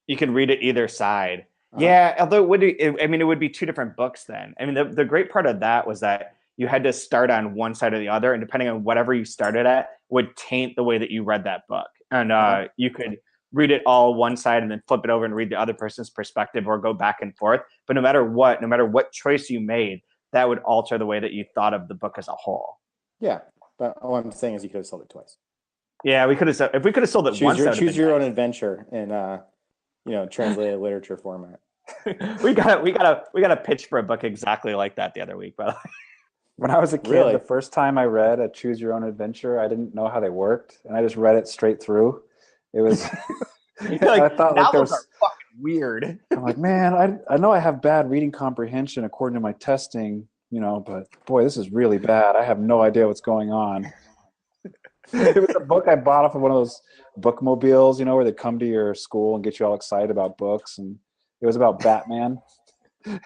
You can read it either side. Yeah, although it would be 2 different books then. I mean, the great part of that was that you had to start on one side or the other, and depending on whatever you started at would taint the way that you read that book. And you could read it all one side and then flip it over and read the other person's perspective or go back and forth. But no matter what choice you made, that would alter the way that you thought of the book as a whole. Yeah, but all I'm saying is you could have sold it twice. Yeah, we could have. If we could have sold it once, choose your own adventure in translated literature format. we got a pitch for a book exactly like that the other week, by the way. When I was a kid, the first time I read a Choose Your Own Adventure, I didn't know how they worked, and I just read it straight through. It was. I thought novels are fucking weird. I'm like, man, I know I have bad reading comprehension according to my testing, but boy, this is really bad. I have no idea what's going on. It was a book I bought off of one of those bookmobiles, where they come to your school and get you all excited about books, and it was about Batman.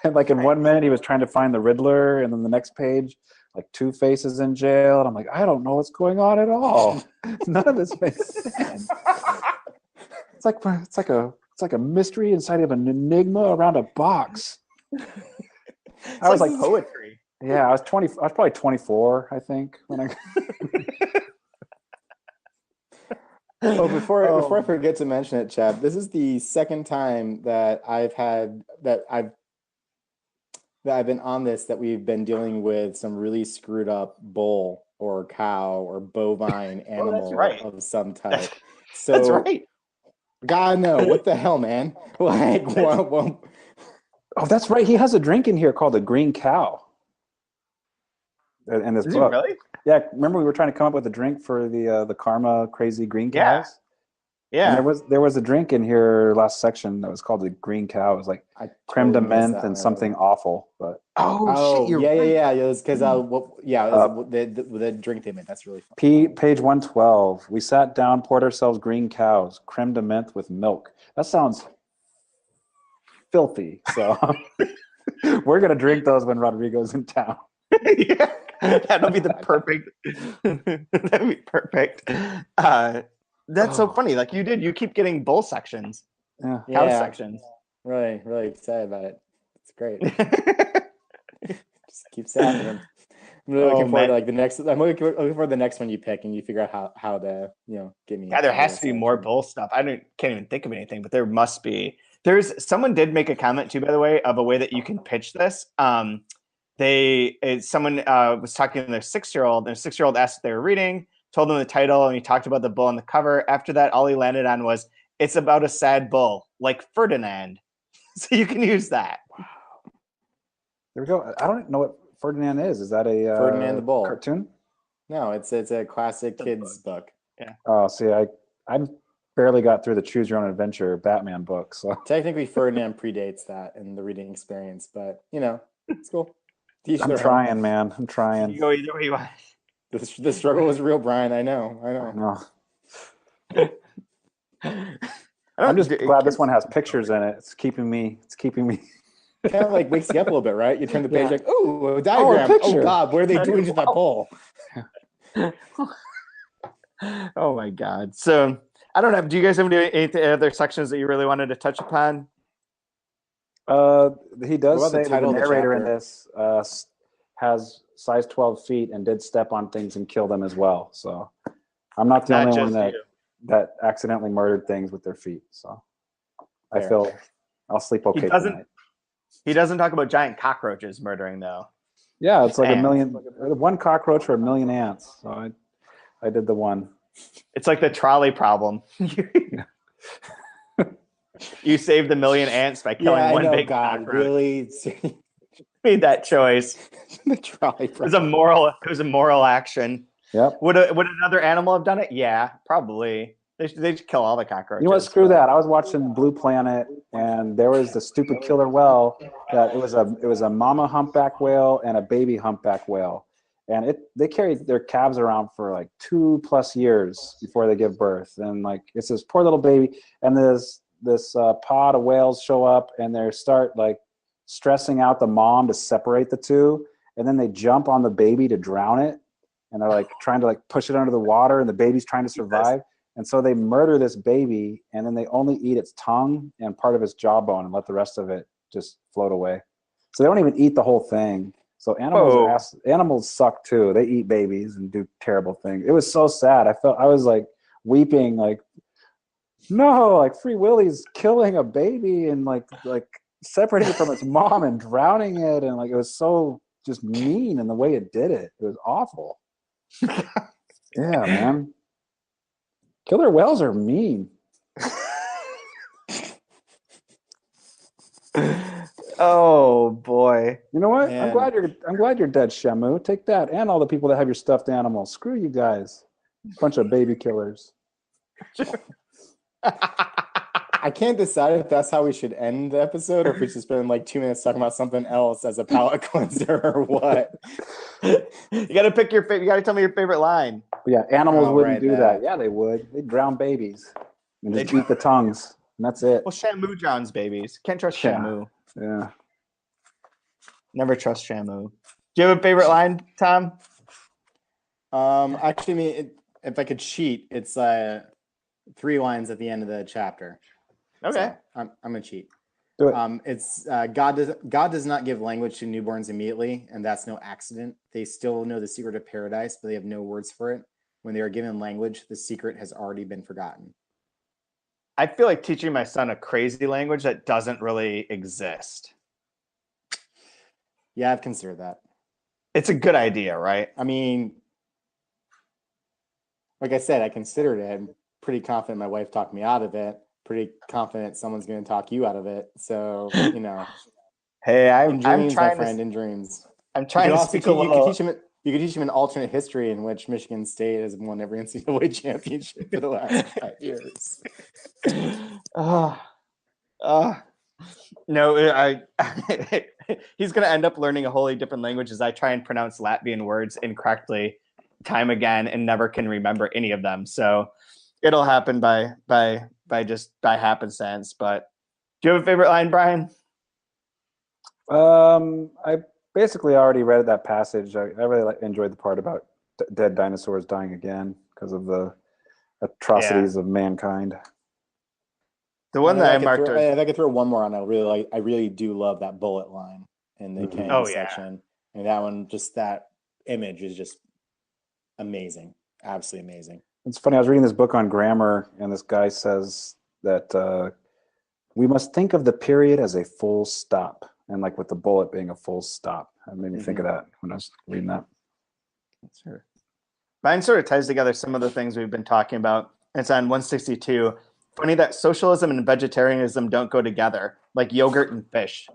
And like in 1 minute he was trying to find the Riddler, and then the next page, like Two-Face is in jail, and I'm like, I don't know what's going on at all. None of this makes sense. It's like a mystery inside of an enigma around a box. I was like poetry. Yeah, I was probably 24, I think, when I. Before I forget to mention it, Chad, this is the second time that I've been on this that we've been dealing with some really screwed up bull or cow or bovine animal of some type. So that's right. God, no, what the hell, man? Like, oh, that's right. He has a drink in here called the Green Cow. In this book. Really? Yeah, remember we were trying to come up with a drink for the Karma Crazy Green Cows? Yeah. And there was a drink in here last section that was called the Green Cow. It was like creme de menthe and something awful. But shit, you're right. Yeah. It was because the drink they made. That's really fun. Page 112. We sat down, poured ourselves green cows, creme de menthe with milk. That sounds filthy. So we're gonna drink those when Rodrigo's in town. Yeah, that'll be the perfect. That'd be perfect. That's so funny. Like you keep getting bull sections, Yeah. house sections. Really, really excited about it. It's great. Just keeps happening. I'm really looking forward to like the next. I'm looking forward to the next one you pick, and you figure out how to get me. Yeah, there has to be more bull stuff. Can't even think of anything, but there must be. Someone did make a comment too, by the way, of a way that you can pitch this. Someone was talking to their 6-year-old. Their 6-year-old asked what they were reading, told them the title, and he talked about the bull on the cover. After that, all he landed on was, "It's about a sad bull, like Ferdinand." So you can use that. Wow. There we go. I don't know what Ferdinand is. Is that a Ferdinand the Bull cartoon? No, it's a classic kids book. Yeah. Oh, see, I barely got through the Choose Your Own Adventure Batman book. So technically, Ferdinand predates that in the reading experience, but it's cool. I'm trying, man. I'm trying. You go either way you want. The struggle is real, Brian. I know. I'm just glad this one has pictures in it. It's keeping me. Kind of like wakes you up a little bit, right? You turn the page like, oh, a diagram. Oh, God, what are they doing to that pole? Oh my God. So I don't know. Do you guys have any other sections that you really wanted to touch upon? He does say the the narrator in this has size 12 feet and did step on things and kill them as well. So I'm not the only one that accidentally murdered things with their feet. So I feel I'll sleep okay tonight. He doesn't talk about giant cockroaches murdering though. Yeah, it's like one cockroach for 1 million ants. So I did the one. It's like the trolley problem. You saved 1 million ants by killing one big cockroach. Really made that choice. The trolley problem. It was a moral action. Yep. Would another animal have done it? Yeah, probably. They should kill all the cockroaches. You know what? Screw that. I was watching Blue Planet, and there was the stupid killer whale. That it was a mama humpback whale and a baby humpback whale, and they carried their calves around for like 2+ years before they give birth, and like it's this poor little baby, and this pod of whales show up, and they start like stressing out the mom to separate the two, and then they jump on the baby to drown it, and they're like trying to like push it under the water, and the baby's trying to survive. And so they murder this baby, and then they only eat its tongue and part of its jawbone and let the rest of it just float away. So they don't even eat the whole thing. So animals suck too. They eat babies and do terrible things. It was so sad. I was like weeping, like, no, like Free Willy's killing a baby and like separating it from its mom and drowning it, and like it was so just mean in the way it did it. It was awful. Yeah, man. Killer whales are mean. Oh boy! You know what? Man. I'm glad you're dead, Shamu. Take that, and all the people that have your stuffed animals. Screw you guys, bunch of baby killers. I can't decide if that's how we should end the episode, or if we should spend like 2 minutes talking about something else as a palate cleanser, or what. You got to pick your favorite. You got to tell me your favorite line. Yeah, animals wouldn't do that. Yeah, they would. They'd drown babies and just eat the tongues, and that's it. Well, Shamu drowns babies. Can't trust Shamu. Yeah. Never trust Shamu. Do you have a favorite line, Tom? Actually, if I could cheat, it's 3 lines at the end of the chapter. Okay. So I'm gonna cheat. Do it. It's God does not give language to newborns immediately, and that's no accident. They still know the secret of paradise, but they have no words for it. When they are given language, the secret has already been forgotten. I feel like teaching my son a crazy language that doesn't really exist. Yeah, I've considered that. It's a good idea, right? I mean, like I said, I considered it. I'm pretty confident my wife talked me out of it. Pretty confident someone's going to talk you out of it. So, Hey, I'm trying, trying, my friend, in dreams. I'm trying to speak a little. You could teach him an alternate history in which Michigan State has won every NCAA championship for the last 5 years. No, he's going to end up learning a wholly different language as I try and pronounce Latvian words incorrectly time again and never can remember any of them. So it'll happen by happenstance. But do you have a favorite line, Brian? I basically already read that passage. I really enjoyed the part about dead dinosaurs dying again because of atrocities of mankind. The one that I marked. If I could throw one more on, I really do love that bullet line in the Kennedy section. And that one, just that image is just amazing. Absolutely amazing. It's funny. I was reading this book on grammar, and this guy says that we must think of the period as a full stop, and like with the bullet being a full stop. That made me think of that when I was reading that. That's her. Mine sort of ties together some of the things we've been talking about. It's on 162. Funny that socialism and vegetarianism don't go together, like yogurt and fish.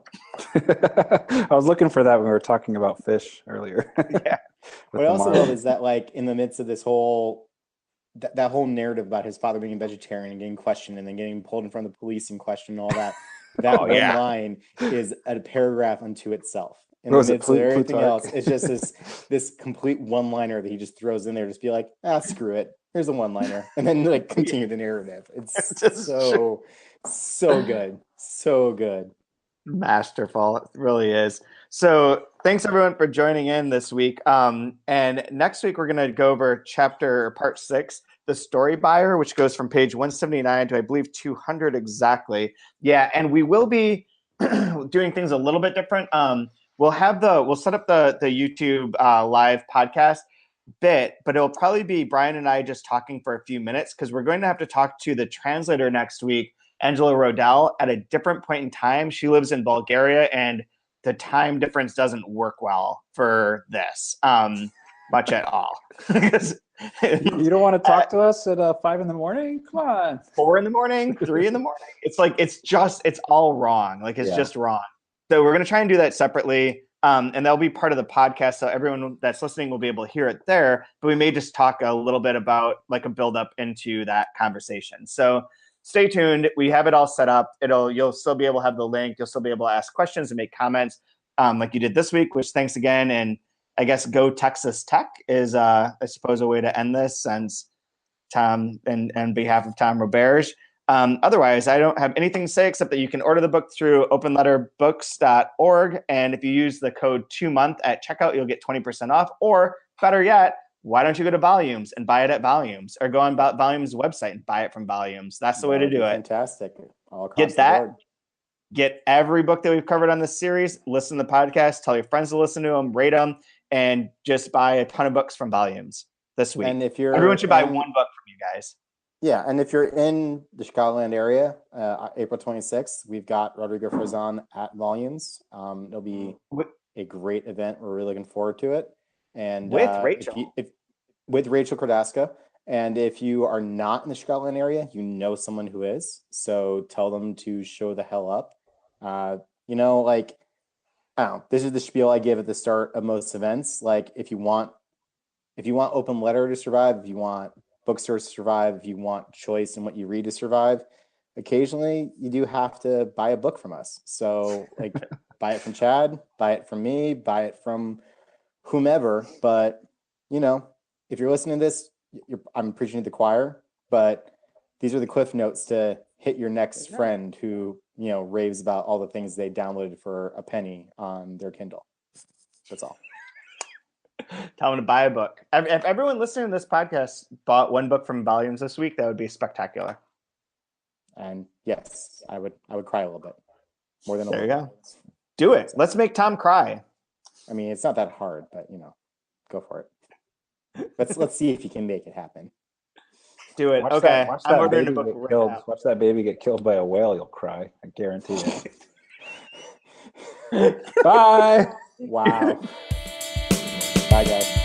I was looking for that when we were talking about fish earlier. Yeah. What I also love is that, like, in the midst of this whole that whole narrative about his father being a vegetarian and getting questioned and then getting pulled in front of the police and questioned and all that, that one line is a paragraph unto itself. In the midst of everything else, it's just this complete one-liner that he just throws in there. Just be like, screw it. Here's a one-liner, and then like continue the narrative. It's just so good, so good. Masterful, it really is. So thanks everyone for joining in this week. And next week we're going to go over part 6, the story buyer, which goes from page 179 to I believe 200 exactly. Yeah, and we will be doing things a little bit different. We'll set up the YouTube live podcast bit, but it'll probably be Brian and I just talking for a few minutes because we're going to have to talk to the translator next week, Angela Rodell, at a different point in time. She lives in Bulgaria, and the time difference doesn't work well for this much at all. You don't want to talk to us at 5 in the morning? Come on. 4 in the morning, 3 in the morning. It's like it's all wrong. Like it's just wrong. So we're going to try and do that separately. And that'll be part of the podcast. So everyone that's listening will be able to hear it there, but we may just talk a little bit about like a build up into that conversation. So stay tuned. We have it all set up. You'll still be able to have the link. You'll still be able to ask questions and make comments like you did this week, which thanks again. And I guess Go Texas Tech is, I suppose, a way to end this since Tom and behalf of Tom Roberge. Otherwise, I don't have anything to say except that you can order the book through openletterbooks.org. And if you use the code 2month at checkout, you'll get 20% off. Or better yet, why don't you go to Volumes and buy it at Volumes, or go on Volumes' website and buy it from Volumes? That's the way to do it. Fantastic. All across Get the that. board. Get every book that we've covered on this series. Listen to the podcast. Tell your friends to listen to them. Rate them. And just buy a ton of books from Volumes this week. And everyone should buy one book from you guys. Yeah, and if you're in the Chicagoland area, April 26th, we've got Rodrigo Frazan at Volumes. It'll be a great event. We're really looking forward to it. And with Rachel. With Rachel Kordaska. And if you are not in the Chicagoland area, you know someone who is. So tell them to show the hell up. You know, like, I don't know, this is the spiel I give at the start of most events. Like, if you want open letter to survive, if you want bookstores to survive, if you want choice in what you read to survive, occasionally you do have to buy a book from us. So like buy it from Chad, buy it from me, buy it from whomever. But you know, if you're listening to this, I'm preaching to the choir, but these are the cliff notes to hit your next friend who, you know, raves about all the things they downloaded for a penny on their Kindle. That's all. Tell them to buy a book. If everyone listening to this podcast bought one book from Volumes this week, that would be spectacular. And yes, I would cry a little bit more than a there little. You go. Do it. Let's make Tom cry. I mean, it's not that hard, but you know, go for it. Let's see if you can make it happen. Do it. Watch okay. I'm ordering a book right now. Watch that baby get killed by a whale. You'll cry. I guarantee it. Bye. Wow. Bye, guys.